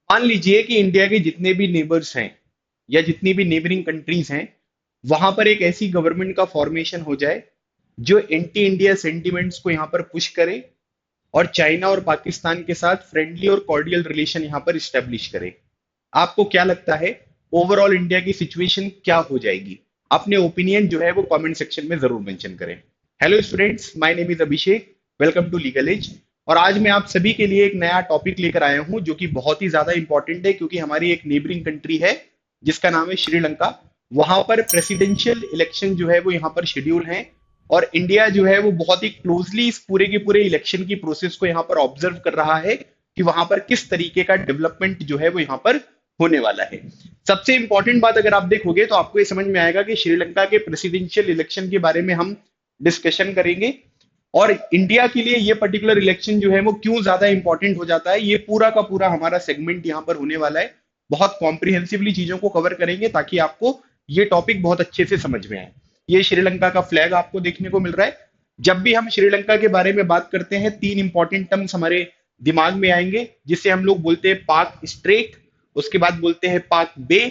मान लीजिए कि इंडिया के जितने भी नेबर्स हैं या जितनी भी नेबरिंग कंट्रीज हैं, वहां पर एक ऐसी गवर्नमेंट का फॉर्मेशन हो जाए जो एंटी इंडिया सेंटिमेंट्स को यहाँ पर पुश करे और चाइना और पाकिस्तान के साथ फ्रेंडली और कॉर्डियल रिलेशन यहाँ पर इस्टेब्लिश करे। आपको क्या लगता है ओवरऑल इंडिया की सिचुएशन क्या हो जाएगी? अपने ओपिनियन जो है वो कमेंट सेक्शन में जरूर मेंशन करें। Hello students, my name is Abhishek. Welcome to Legal Edge. और आज मैं आप सभी के लिए एक नया टॉपिक लेकर आया हूं जो कि बहुत ही ज्यादा इंपॉर्टेंट है, क्योंकि हमारी एक नेबरिंग कंट्री है जिसका नाम है श्रीलंका। वहां पर प्रेसिडेंशियल इलेक्शन जो है वो यहाँ पर शेड्यूल है, और इंडिया जो है वो बहुत ही क्लोजली इस पूरे के पूरे इलेक्शन की प्रोसेस को यहाँ पर ऑब्जर्व कर रहा है कि वहां पर किस तरीके का डेवलपमेंट जो है वो यहाँ पर होने वाला है। सबसे इंपॉर्टेंट बात अगर आप देखोगे तो आपको ये समझ में आएगा कि श्रीलंका के प्रेसिडेंशियल इलेक्शन के बारे में हम डिस्कशन करेंगे, और इंडिया के लिए ये पर्टिकुलर इलेक्शन जो है वो क्यों ज्यादा इंपॉर्टेंट हो जाता है, ये पूरा का पूरा हमारा सेगमेंट यहाँ पर होने वाला है। बहुत कॉम्प्रिहेंसिवली चीजों को कवर करेंगे ताकि आपको ये टॉपिक बहुत अच्छे से समझ में आए। ये श्रीलंका का फ्लैग आपको देखने को मिल रहा है। जब भी हम श्रीलंका के बारे में बात करते हैं, तीन इंपॉर्टेंट टर्म्स हमारे दिमाग में आएंगे, जिसे हम लोग बोलते हैं पाक स्ट्रेट, उसके बाद बोलते हैं Palk bay,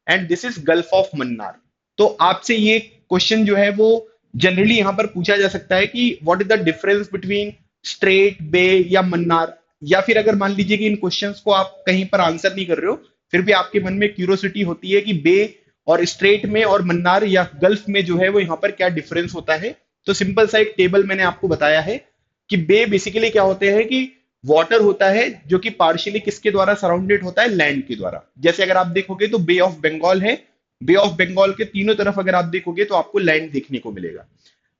and this is gulf of Mannar. तो आपसे ये क्वेश्चन जो है वो जनरली यहां पर पूछा जा सकता है कि what is the difference between strait, bay या मन्नार। या फिर अगर मान लीजिए कि इन क्वेश्चंस को आप कहीं पर आंसर नहीं कर रहे हो, फिर भी आपके मन में क्यूरियोसिटी होती है कि बे और स्ट्रेट में और मन्नार या गल्फ में जो है वो यहाँ पर क्या डिफरेंस होता है, तो सिंपल सा एक टेबल मैंने आपको बताया है कि बे बेसिकली क्या होते हैं कि वाटर होता है जो कि पार्शियली किसके द्वारा सराउंडेड होता है, लैंड के द्वारा। जैसे अगर आप देखोगे तो बे ऑफ बंगाल है, बे ऑफ बंगाल के तीनों तरफ अगर आप देखोगे तो आपको लैंड देखने को मिलेगा।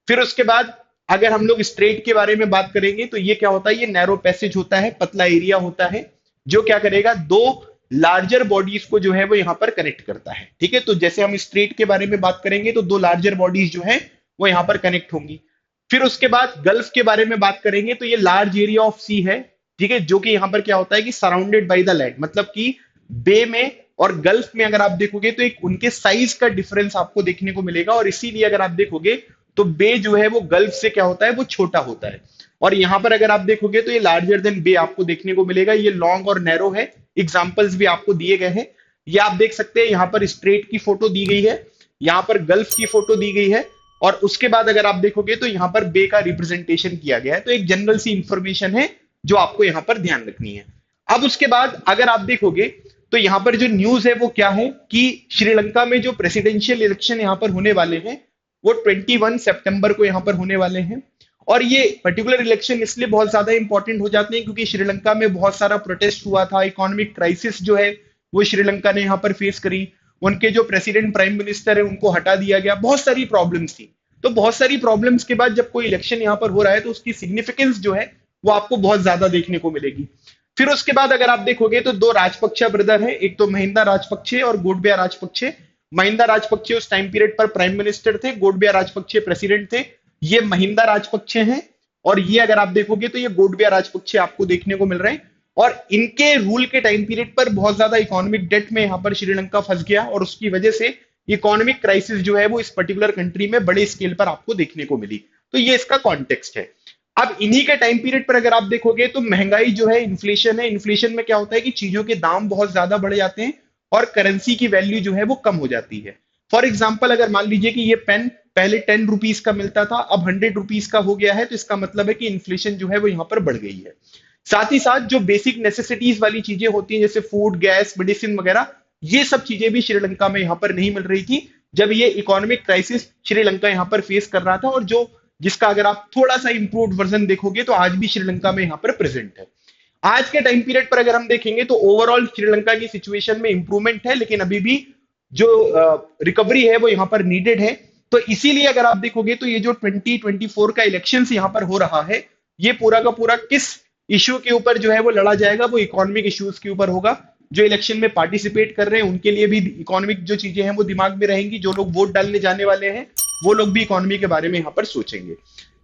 फिर उसके बाद अगर हम लोग स्ट्रेट के बारे में बात करेंगे तो ये क्या होता है, ये नैरो पैसेज होता है, पतला एरिया होता है जो क्या करेगा, दो लार्जर बॉडीज को जो है वो यहां पर कनेक्ट करता है। ठीक है, तो जैसे हम स्ट्रेट के बारे में बात करेंगे तो दो लार्जर बॉडीज जो है वो यहां पर कनेक्ट होंगी। फिर उसके बाद गल्फ के बारे में बात करेंगे तो ये लार्ज एरिया ऑफ सी है, ठीक है, जो कि यहां पर क्या होता है कि सराउंडेड बाय द लैंड, मतलब कि बे में और गल्फ में अगर आप देखोगे तो एक उनके साइज का डिफरेंस आपको देखने को मिलेगा, और इसीलिए अगर आप देखोगे तो बे जो है वो गल्फ से क्या होता है, वो छोटा होता है। और यहां पर अगर आप देखोगे तो ये लार्जर देन बे आपको देखने को मिलेगा, ये लॉन्ग और नैरो है। एग्जाम्पल्स भी आपको दिए गए हैं, ये आप देख सकते हैं। यहां पर स्ट्रेट की फोटो दी गई है, यहां पर गल्फ की फोटो दी गई है, और उसके बाद अगर आप देखोगे तो यहां पर बे का रिप्रेजेंटेशन किया गया है। तो एक जनरल सी इंफॉर्मेशन है जो आपको यहां पर ध्यान रखनी है। अब उसके बाद अगर आप देखोगे तो यहां पर जो न्यूज है वो क्या है कि श्रीलंका में जो प्रेसिडेंशियल इलेक्शन यहां पर होने वाले हैं वो 21 सितंबर को यहां पर होने वाले हैं। और ये पर्टिकुलर इलेक्शन इसलिए बहुत ज्यादा इंपॉर्टेंट हो जाते हैं क्योंकि श्रीलंका में बहुत सारा प्रोटेस्ट हुआ था, इकोनॉमिक क्राइसिस जो है वो श्रीलंका ने यहाँ पर फेस करी, उनके जो प्रेसिडेंट प्राइम मिनिस्टर है उनको हटा दिया गया, बहुत सारी प्रॉब्लम्स थी। तो बहुत सारी प्रॉब्लम्स के बाद जब कोई इलेक्शन यहाँ पर हो रहा है तो उसकी सिग्निफिकेंस जो है वो आपको बहुत ज्यादा देखने को मिलेगी। फिर उसके बाद अगर आप देखोगे तो दो राजपक्षा ब्रदर है, एक तो महिंदा राजपक्षे और गोडबिया राजपक्षे। महिंदा राजपक्षे उस टाइम पीरियड पर प्राइम मिनिस्टर थे, गोडबिया राजपक्षे प्रेसिडेंट थे। ये महिंदा राजपक्षे हैं, और ये अगर आप देखोगे तो ये गोडबिया राजपक्षे आपको देखने को मिल रहे हैं। और इनके रूल के टाइम पीरियड पर बहुत ज्यादा इकोनॉमिक डेट में यहां पर श्रीलंका फंस गया, और उसकी वजह से इकोनॉमिक क्राइसिस जो है वो इस पर्टिकुलर कंट्री में बड़े स्केल पर आपको देखने को मिली। तो ये इसका कॉन्टेक्स्ट है। अब इन्हीं के टाइम पीरियड पर अगर आप देखोगे तो महंगाई जो है, इन्फ्लेशन है, इन्फ्लेशन में क्या होता है कि चीजों के दाम बहुत ज्यादा बढ़ जाते हैं और करेंसी की वैल्यू जो है वो कम हो जाती है। फॉर एग्जाम्पल अगर मान लीजिए कि ये पेन पहले 10 रुपीज का मिलता था, अब 100 रुपीज का हो गया है, तो इसका मतलब है कि इन्फ्लेशन जो है वो यहाँ पर बढ़ गई है। साथ ही साथ जो बेसिक नेसेसिटीज वाली चीजें होती हैं जैसे फूड, गैस, मेडिसिन वगैरह, ये सब चीजें भी श्रीलंका में यहाँ पर नहीं मिल रही थी जब ये इकोनॉमिक क्राइसिस श्रीलंका यहाँ पर फेस कर रहा था, और जो जिसका अगर आप थोड़ा सा इंप्रूव्ड वर्जन देखोगे तो आज भी श्रीलंका में यहाँ पर प्रेजेंट है। आज के टाइम पीरियड पर अगर हम देखेंगे तो ओवरऑल श्रीलंका की सिचुएशन में इंप्रूवमेंट है, लेकिन अभी भी जो रिकवरी है वो यहाँ पर नीडेड है। तो इसीलिए अगर आप देखोगे तो ये जो 2024 का इलेक्शन यहाँ पर हो रहा है, ये पूरा का पूरा किस इश्यू के ऊपर जो है वो लड़ा जाएगा, वो इकोनॉमिक इश्यूज के ऊपर होगा। जो इलेक्शन में पार्टिसिपेट कर रहे हैं उनके लिए भी इकोनॉमिक जो चीजें हैं वो दिमाग में रहेंगी, जो लोग वोट डालने जाने वाले हैं वो लोग भी इकोनॉमी के बारे में यहाँ पर सोचेंगे।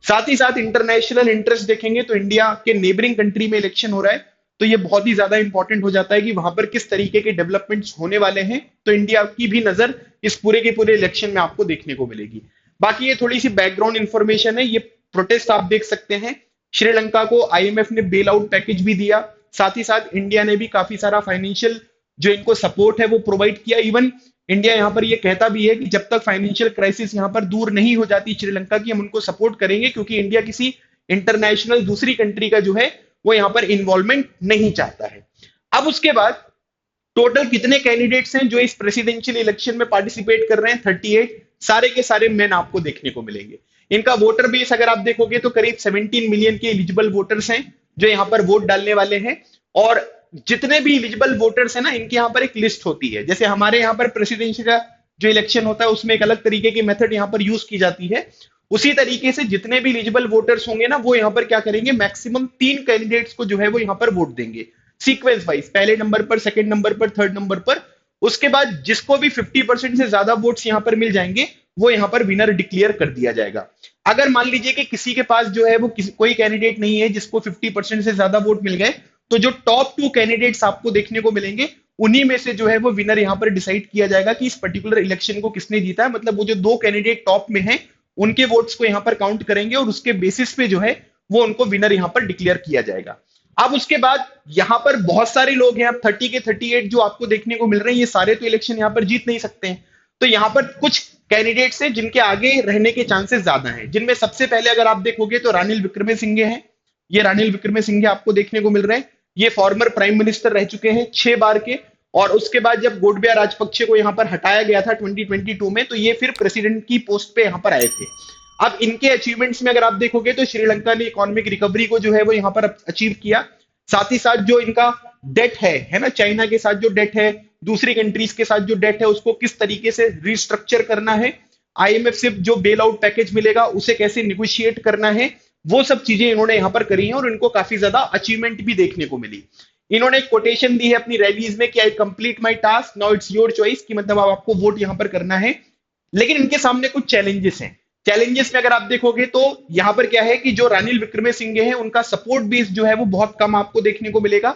साथ ही साथ इंटरनेशनल इंटरेस्ट देखेंगे तो इंडिया के नेबरिंग कंट्री में इलेक्शन हो रहा है, तो ये बहुत ही ज्यादा इंपॉर्टेंट हो जाता है कि वहां पर किस तरीके के डेवलपमेंट्स होने वाले हैं। तो इंडिया की भी नजर इस पूरे के पूरे इलेक्शन में आपको देखने को मिलेगी। बाकी ये थोड़ी सी बैकग्राउंड इंफॉर्मेशन है। ये प्रोटेस्ट आप देख सकते हैं, श्रीलंका को आईएमएफ ने बेल आउट पैकेज भी दिया, साथ ही साथ इंडिया ने भी काफी सारा फाइनेंशियल जो इनको सपोर्ट है वो प्रोवाइड किया। इवन इंडिया यहाँ पर ये कहता भी है कि जब तक फाइनेंशियल क्राइसिस यहाँ पर दूर नहीं हो जाती श्रीलंका की, हम उनको सपोर्ट करेंगे, क्योंकि इंडिया किसी इंटरनेशनल दूसरी कंट्री का जो है वो यहाँ पर इन्वॉल्वमेंट नहीं चाहता है। अब उसके बाद टोटल कितने कैंडिडेट्स हैं जो इस प्रेसिडेंशियल इलेक्शन में पार्टिसिपेट कर रहे हैं? 38। सारे के सारे मेन आपको देखने को मिलेंगे। इनका वोटर बेस अगर आप देखोगे तो करीब 17 मिलियन के एलिजिबल वोटर्स हैं जो यहाँ पर वोट डालने वाले हैं। और जितने भी एलिजिबल वोटर्स हैं ना, इनके यहाँ पर एक लिस्ट होती है। जैसे हमारे यहाँ पर प्रेसिडेंशियल का जो इलेक्शन होता है उसमें एक अलग तरीके की मेथड यहाँ पर यूज की जाती है, उसी तरीके से जितने भी एलिजिबल वोटर्स होंगे ना, वो यहाँ पर क्या करेंगे, मैक्सिमम 3 कैंडिडेट्स को जो है वो यहाँ पर वोट देंगे सीक्वेंस वाइज, पहले नंबर पर, सेकंड नंबर पर, थर्ड नंबर पर। उसके बाद जिसको भी 50% से ज्यादा वोट्स यहाँ पर मिल जाएंगे वो यहाँ पर विनर डिक्लेयर कर दिया जाएगा। अगर मान लीजिए कि किसी के पास जो है वो कोई कैंडिडेट नहीं है जिसको 50% से ज्यादा वोट मिल गए, तो जो टॉप 2 कैंडिडेट्स आपको देखने को मिलेंगे उन्हीं में से जो है वो विनर यहाँ पर डिसाइड किया जाएगा कि इस पर्टिकुलर इलेक्शन को किसने जीता है। मतलब वो जो 2 कैंडिडेट टॉप में हैं उनके वोट्स को यहाँ पर काउंट करेंगे और उसके बेसिस पे जो है वो उनको विनर यहाँ पर डिक्लेयर किया जाएगा। अब उसके बाद यहाँ पर बहुत सारे लोग हैं, अब 30 के 38 जो आपको देखने को मिल रहे हैं, ये सारे तो इलेक्शन यहाँ पर जीत नहीं सकते हैं। तो यहाँ पर कुछ कैंडिडेट्स हैं जिनके आगे रहने के चांसेस ज्यादा हैं, जिनमें सबसे पहले अगर आप देखोगे तो रानिल विक्रमसिंघे हैं। ये रानिल विक्रमसिंघे आपको देखने को मिल रहे हैं। ये फॉर्मर प्राइम मिनिस्टर रह चुके हैं 6 बार के। और उसके बाद जब गोटबाया राजपक्षे को यहाँ पर हटाया गया था 2022 में, तो ये फिर प्रेसिडेंट की पोस्ट पे यहाँ पर आए थे। अब इनके अचीवमेंट्स में अगर आप देखोगे तो श्रीलंका ने इकोनॉमिक रिकवरी को जो है वो यहाँ पर अचीव किया। साथ ही साथ जो इनका डेट है ना, चाइना के साथ जो डेट है, दूसरी कंट्रीज के साथ जो डेट है, उसको किस तरीके से रिस्ट्रक्चर करना है, आईएमएफ से जो बेल आउट पैकेज मिलेगा उसे कैसे निगोशिएट करना है, वो सब चीजें इन्होंने यहाँ पर करी हैं और इनको काफी ज्यादा अचीवमेंट भी देखने को मिली। इन्होंने एक कोटेशन दी है अपनी रैलीज में कि आई complete my task, now it's your choice, कि मतलब अब आपको वोट यहाँ पर करना है। लेकिन इनके सामने कुछ चैलेंजेस हैं। चैलेंजेस में अगर आप देखोगे तो यहाँ पर क्या है कि जो रानिल विक्रमसिंघे हैं उनका सपोर्ट बेस जो है वो बहुत कम आपको देखने को मिलेगा।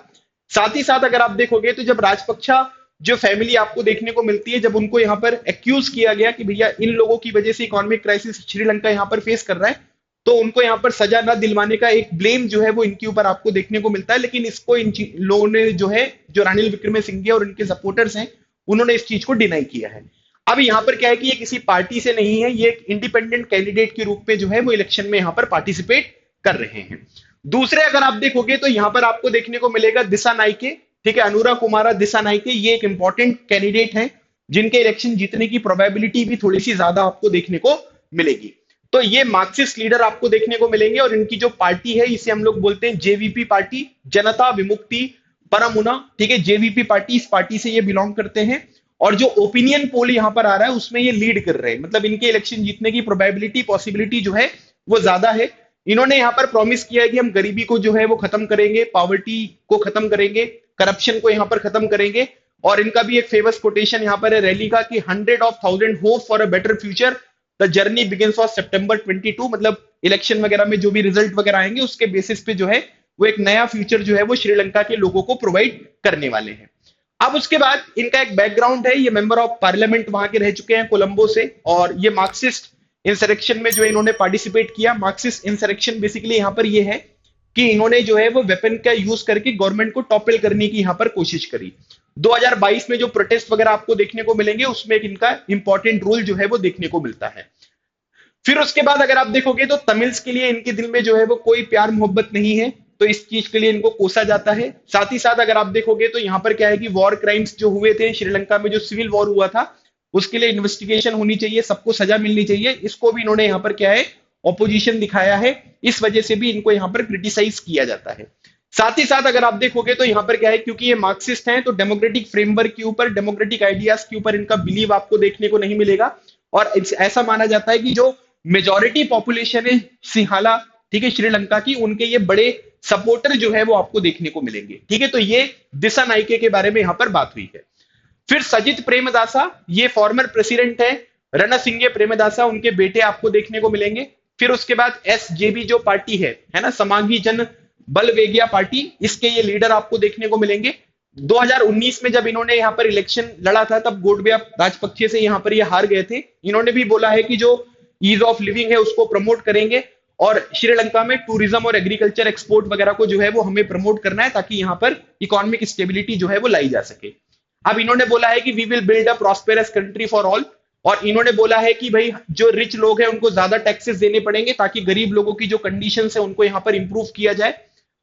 साथ ही साथ अगर आप देखोगे तो जब राजपक्षा जो फैमिली आपको देखने को मिलती है, जब उनको यहाँ पर एक्यूज किया गया कि भैया इन लोगों की वजह से इकोनॉमिक क्राइसिस श्रीलंका यहाँ पर फेस कर रहा है, तो उनको यहाँ पर सजा न दिलवाने का एक ब्लेम जो है वो इनके ऊपर आपको देखने को मिलता है। लेकिन इसको इन लोगों ने जो है, जो रानिल विक्रमसिंघे और इनके सपोर्टर्स हैं, उन्होंने इस चीज को डिनाई किया है। अब यहाँ पर क्या है कि ये किसी पार्टी से नहीं है, ये एक इंडिपेंडेंट कैंडिडेट के रूप में जो है वो इलेक्शन में यहाँ पर पार्टिसिपेट कर रहे हैं। दूसरे अगर आप देखोगे तो यहाँ पर आपको देखने को मिलेगा दिशा नाइके, ठीक है, अनुरा कुमारा दिशा नाइके, ये एक इंपॉर्टेंट कैंडिडेट हैं जिनके इलेक्शन जीतने की प्रोबेबिलिटी भी थोड़ी सी ज्यादा आपको देखने को मिलेगी। तो ये मार्क्सिस्ट लीडर आपको देखने को मिलेंगे और इनकी जो पार्टी है इसे हम लोग बोलते हैं जेवीपी पार्टी, जनता विमुक्ति परमुना, ठीक है, जेवीपी पार्टी, इस पार्टी से ये बिलोंग करते हैं। और जो ओपिनियन पोल यहाँ पर आ रहा है उसमें ये लीड कर रहे हैं, मतलब इनके इलेक्शन जीतने की प्रोबेबिलिटी, पॉसिबिलिटी जो है वो ज्यादा है। इन्होंने यहाँ पर प्रॉमिस किया है कि हम गरीबी को जो है वो खत्म करेंगे, पॉवर्टी को खत्म करेंगे, करप्शन को यहाँ पर खत्म करेंगे। और इनका भी एक फेमस कोटेशन यहाँ पर है रैली का कि 100,000 hope for a better future, the journey begins on सितंबर 22। मतलब इलेक्शन वगैरह में जो भी रिजल्ट वगैरह आएंगे उसके बेसिस पे जो है वो एक नया फ्यूचर जो है वो श्रीलंका के लोगों को प्रोवाइड करने वाले हैं। अब उसके बाद इनका एक बैकग्राउंड है, ये मेंबर ऑफ पार्लियामेंट वहां के रह चुके हैं कोलंबो से, और ये मार्क्सिस्ट इंसरेक्शन में जो इन्होंने पार्टिसिपेट किया। मार्क्सिस्ट इंसरेक्शन बेसिकली यहाँ पर ये है कि इन्होंने जो है वो वेपन का यूज करके गवर्नमेंट को टॉपल करने की यहाँ पर कोशिश करी। 2022 में जो प्रोटेस्ट वगैरह आपको देखने को मिलेंगे उसमें एक इनका इंपॉर्टेंट रोल जो है वो देखने को मिलता है। फिर उसके बाद अगर आप देखोगे तो तमिल्स के लिए इनके दिल में जो है वो कोई प्यार मोहब्बत नहीं है, तो इस चीज के लिए इनको कोसा जाता है। साथ ही साथ अगर आप देखोगे तो यहाँ पर क्या है कि वॉर क्राइम्स जो हुए थे श्रीलंका में, जो सिविल वॉर हुआ था, उसके लिए इन्वेस्टिगेशन होनी चाहिए, सबको सजा मिलनी चाहिए, इसको भी इन्होंने यहाँ पर क्या है ऑपोजिशन दिखाया है, इस वजह से भी इनको यहाँ पर क्रिटिसाइज किया जाता है। साथ ही साथ अगर आप देखोगे तो यहाँ पर क्या है, क्योंकि ये मार्क्सिस्ट हैं तो डेमोक्रेटिक फ्रेमवर्क के ऊपर, डेमोक्रेटिक आइडियाज के ऊपर इनका बिलीव आपको देखने को नहीं मिलेगा। और ऐसा माना जाता है कि जो मेजोरिटी पॉपुलेशन है सिंहाला, ठीक है, श्रीलंका की, उनके ये बड़े सपोर्टर जो है वो आपको देखने को मिलेंगे। ठीक है, तो ये दिशा नाइके के बारे में यहाँ पर बात हुई है। फिर सजित प्रेमदासा, ये फॉर्मर प्रेसिडेंट है, रणसिंगे प्रेमदासा, उनके बेटे आपको देखने को मिलेंगे। फिर उसके बाद एसजेबी जो पार्टी है ना, समागी जन बलवेगिया पार्टी, इसके ये लीडर आपको देखने को मिलेंगे। 2019 में जब इन्होंने यहाँ पर इलेक्शन लड़ा था तब गोटबाया राजपक्षे से यहाँ पर ये हार गए थे। इन्होंने भी बोला है कि जो ईज ऑफ लिविंग है उसको प्रमोट करेंगे और श्रीलंका में टूरिज्म और एग्रीकल्चर एक्सपोर्ट वगैरह को जो है वो हमें प्रमोट करना है, ताकि यहाँ पर इकोनॉमिक स्टेबिलिटी जो है वो लाई जा सके। अब इन्होंने बोला है कि we will build a prosperous country for all, और इन्होंने बोला है कि भाई जो रिच लोग हैं उनको ज्यादा टैक्सेस देने पड़ेंगे, ताकि गरीब लोगों की जो कंडीशंस है उनको यहाँ पर इंप्रूव किया जाए।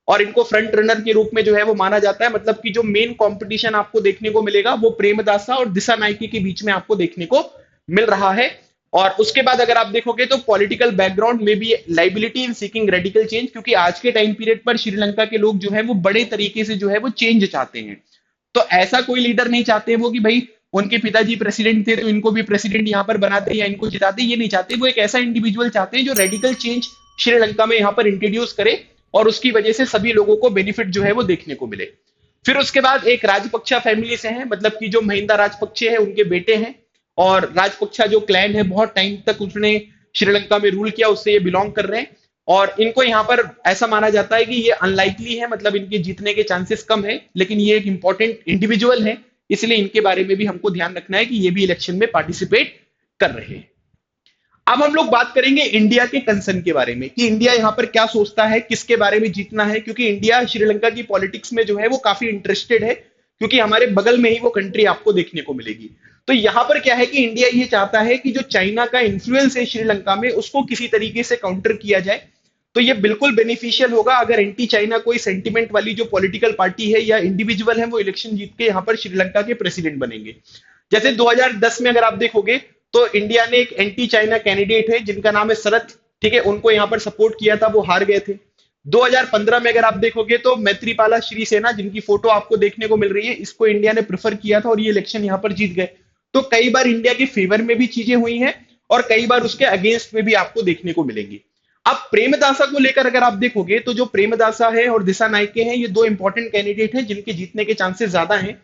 और इनको फ्रंट रनर के रूप में जो है वो माना जाता है, मतलब कि जो मेन कंपटीशन आपको देखने को मिलेगा वो प्रेमदासा और दिशा नाइके के बीच में आपको देखने को मिल रहा है। और उसके बाद अगर आप देखोगे तो पॉलिटिकल बैकग्राउंड में भी liability in seeking radical change, क्योंकि आज के टाइम पीरियड पर श्रीलंका के लोग जो है वो बड़े तरीके से जो है वो चेंज चाहते हैं। तो ऐसा कोई लीडर नहीं चाहते वो कि भाई उनके पिताजी प्रेसिडेंट थे तो इनको भी प्रेसिडेंट यहाँ पर बनाते या इनको जिताते, ये नहीं चाहते। वो एक ऐसा इंडिविजुअल चाहते हैं जो रेडिकल चेंज श्रीलंका में यहाँ पर इंट्रोड्यूस करे और उसकी वजह से सभी लोगों को बेनिफिट जो है वो देखने को मिले। फिर उसके बाद एक राजपक्षा फैमिली से हैं, मतलब कि जो महिंदा राजपक्षे है उनके बेटे हैं, और राजपक्षा जो क्लैन है बहुत टाइम तक उसने श्रीलंका में रूल किया, उससे ये बिलोंग कर रहे हैं। और इनको यहाँ पर ऐसा माना जाता है कि ये अनलाइकली है, मतलब इनके जीतने के चांसेस कम है, लेकिन ये एक इंपॉर्टेंट इंडिविजुअल है, इसलिए इनके बारे में भी हमको ध्यान रखना है कि ये भी इलेक्शन में पार्टिसिपेट कर रहे हैं। अब हम लोग बात करेंगे इंडिया के कंसर्न के बारे में, कि इंडिया यहाँ पर क्या सोचता है, किसके बारे में जीतना है, क्योंकि इंडिया श्रीलंका की पॉलिटिक्स में जो है वो काफी इंटरेस्टेड है, क्योंकि हमारे बगल में ही वो कंट्री आपको देखने को मिलेगी। तो यहाँ पर क्या है कि इंडिया ये चाहता है कि जो चाइना का इन्फ्लुएंस है श्रीलंका में उसको किसी तरीके से काउंटर किया जाए। तो ये बिल्कुल बेनिफिशियल होगा अगर एंटी चाइना कोई सेंटिमेंट वाली जो पॉलिटिकल पार्टी है या इंडिविजुअल है वो इलेक्शन जीत के यहाँ पर श्रीलंका के प्रेसिडेंट बनेंगे। जैसे 2010 में अगर आप देखोगे तो इंडिया ने एक एंटी चाइना कैंडिडेट है जिनका नाम है शरद, ठीक है, उनको यहाँ पर सपोर्ट किया था, वो हार गए थे। 2015 में अगर आप देखोगे तो मैत्रीपाला श्रीसेना, जिनकी फोटो आपको देखने को मिल रही है, इसको इंडिया ने प्रेफर किया था और ये इलेक्शन यहाँ पर जीत गए। तो कई बार इंडिया के फेवर में भी चीजें हुई हैं और कई बार उसके अगेंस्ट में भी आपको देखने को मिलेंगी। अब प्रेमदासा को लेकर अगर आप देखोगे तो जो प्रेमदासा है और दिशा नायके हैं ये दो इंपॉर्टेंट कैंडिडेट हैं जिनके जीतने के चांसेस ज्यादा हैं।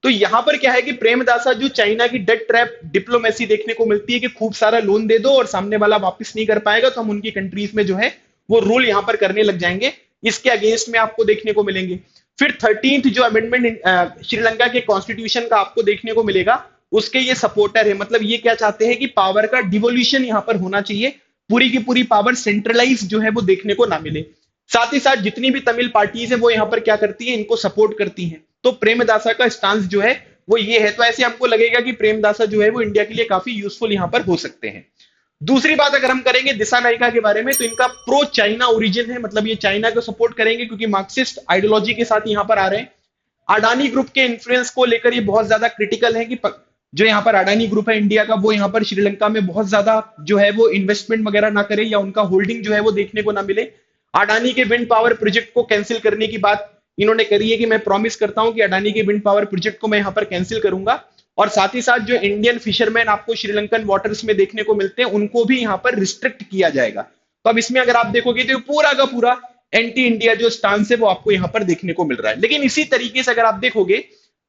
तो यहां पर क्या है कि प्रेमदासा जो चाइना की डेट ट्रैप डिप्लोमेसी देखने को मिलती है कि खूब सारा लोन दे दो और सामने वाला वापस नहीं कर पाएगा तो हम उनकी कंट्रीज में जो है वो रूल यहां पर करने लग जाएंगे, इसके अगेंस्ट में आपको देखने को मिलेंगे। फिर 13th जो अमेंडमेंट श्रीलंका के कॉन्स्टिट्यूशन का आपको देखने को मिलेगा, उसके ये सपोर्टर है, मतलब ये क्या चाहते हैं कि पावर का डिवोल्यूशन यहां पर होना चाहिए, पूरी की पूरी पावर सेंट्रलाइज जो है वो देखने को ना मिले। साथ ही साथ जितनी भी तमिल पार्टीज है वो यहाँ पर क्या करती है, इनको सपोर्ट करती हैं। तो प्रेमदासा का स्टांस जो है वो ये है। तो ऐसे हमको लगेगा कि प्रेमदासा जो है वो इंडिया के लिए काफी यूजफुल यहाँ पर हो सकते हैं। दूसरी बात अगर हम करेंगे दिशा नायका के बारे में, तो इनका प्रो चाइना ओरिजिन है, मतलब ये चाइना को सपोर्ट करेंगे क्योंकि मार्क्सिस्ट आइडियोलॉजी के साथ यहाँ पर आ रहे हैं। अडानी ग्रुप के इन्फ्लुएंस को लेकर ये बहुत ज्यादा क्रिटिकल है कि जो यहाँ पर अडानी ग्रुप है इंडिया का, वो यहाँ पर श्रीलंका में बहुत ज्यादा जो है वो इन्वेस्टमेंट वगैरह ना करे या उनका होल्डिंग जो है वो देखने को ना मिले। अडानी के विंड पावर प्रोजेक्ट को कैंसिल करने की बात इन्होंने करी है कि मैं प्रॉमिस करता हूं कि अडानी के विंड पावर प्रोजेक्ट को मैं यहाँ पर कैंसिल करूंगा। और साथ ही साथ जो इंडियन फिशरमैन आपको श्रीलंकन वाटर्स में देखने को मिलते हैं उनको भी यहाँ पर रिस्ट्रिक्ट किया जाएगा। तो अब इसमें अगर आप देखोगे तो पूरा का पूरा एंटी इंडिया जो स्टांस है वो आपको यहाँ पर देखने को मिल रहा है। लेकिन इसी तरीके से अगर आप देखोगे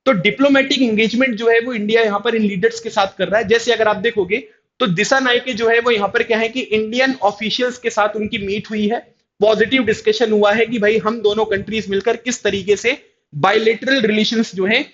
तो डिप्लोमेटिक एंगेजमेंट जो है वो इंडिया यहाँ पर इन लीडर्स के साथ कर रहा है। जैसे अगर आप देखोगे तो दिशा नायके जो है वो यहाँ पर क्या है कि इंडियन ऑफिशियल्स के साथ उनकी मीट हुई है, पॉजिटिव डिस्कशन हुआ है कि भाई हम दोनों कंट्रीज मिलकर किस तरीके से बायलेटरल रिलेशंस जो है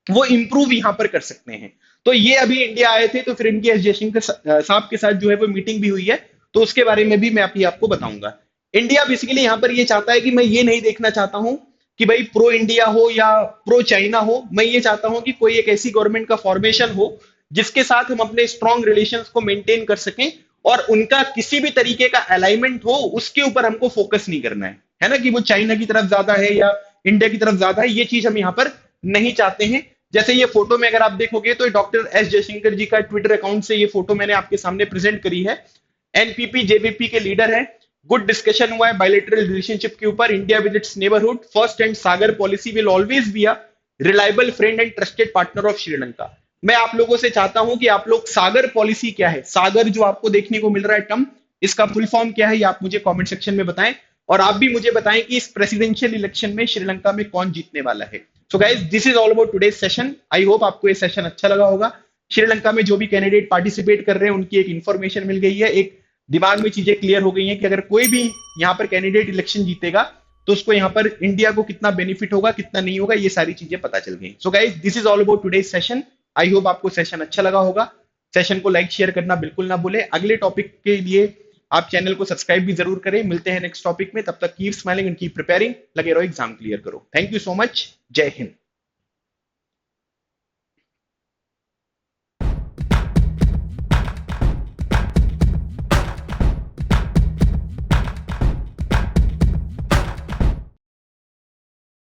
वो इंप्रूव यहाँ पर कर सकते हैं। तो ये अभी इंडिया आए थे तो फिर इनके एस जयशंकर साहब के साथ जो है वो मीटिंग भी हुई है, तो उसके बारे में भी मैं अभी आपको बताऊंगा। इंडिया बेसिकली यहाँ पर ये चाहता है कि मैं ये नहीं देखना चाहता हूं कि भाई प्रो इंडिया हो या प्रो चाइना हो, मैं ये चाहता हूं कि कोई एक ऐसी गवर्नमेंट का फॉर्मेशन हो जिसके साथ हम अपने स्ट्रॉन्ग रिलेशंस को मेंटेन कर सकें और उनका किसी भी तरीके का अलाइनमेंट हो उसके ऊपर हमको फोकस नहीं करना है ना, कि वो चाइना की तरफ ज्यादा है या इंडिया की तरफ ज्यादा है, ये चीज हम यहाँ पर नहीं चाहते हैं। जैसे ये फोटो में अगर आप देखोगे तो डॉक्टर एस जयशंकर जी का ट्विटर अकाउंट से ये फोटो मैंने आपके सामने प्रेजेंट करी है। एनपीपी जेबीपी के लीडर है, गुड डिस्कशन हुआ है बायलेटरल रिलेशनशिप के ऊपर। India with its neighbourhood first and Sagar policy will always be a reliable friend and trusted partner of Sri Lanka. मैं आप लोगों से चाहता हूं कि आप लोग सागर पॉलिसी क्या है, सागर जो आपको देखने को मिल रहा है टर्म, इसका फुल फॉर्म क्या है ये आप मुझे कमेंट सेक्शन में बताएं और आप भी मुझे बताएं कि इस प्रेसिडेंशियल इलेक्शन में श्रीलंका में कौन जीतने वाला है। So guys this is all about today's session. I hope आपको ये सेशन अच्छा लगा होगा। श्रीलंका में जो भी कैंडिडेट पार्टिसिपेट कर रहे हैं उनकी एक इन्फॉर्मेशन मिल गई है, एक दिमाग में चीजें क्लियर हो गई हैं कि अगर कोई भी यहाँ पर कैंडिडेट इलेक्शन जीतेगा तो उसको यहाँ पर इंडिया को कितना बेनिफिट होगा कितना नहीं होगा, ये सारी चीजें पता चल गई। So guys this is all about today's session. I hope आपको सेशन अच्छा लगा होगा। सेशन को लाइक शेयर करना बिल्कुल ना भूले। अगले टॉपिक के लिए आप चैनल को सब्सक्राइब भी जरूर करें। मिलते हैं नेक्स्ट टॉपिक में, तब तक keep smiling and keep preparing. लगे रहो, एग्जाम क्लियर करो। Thank you so much. जय हिंद।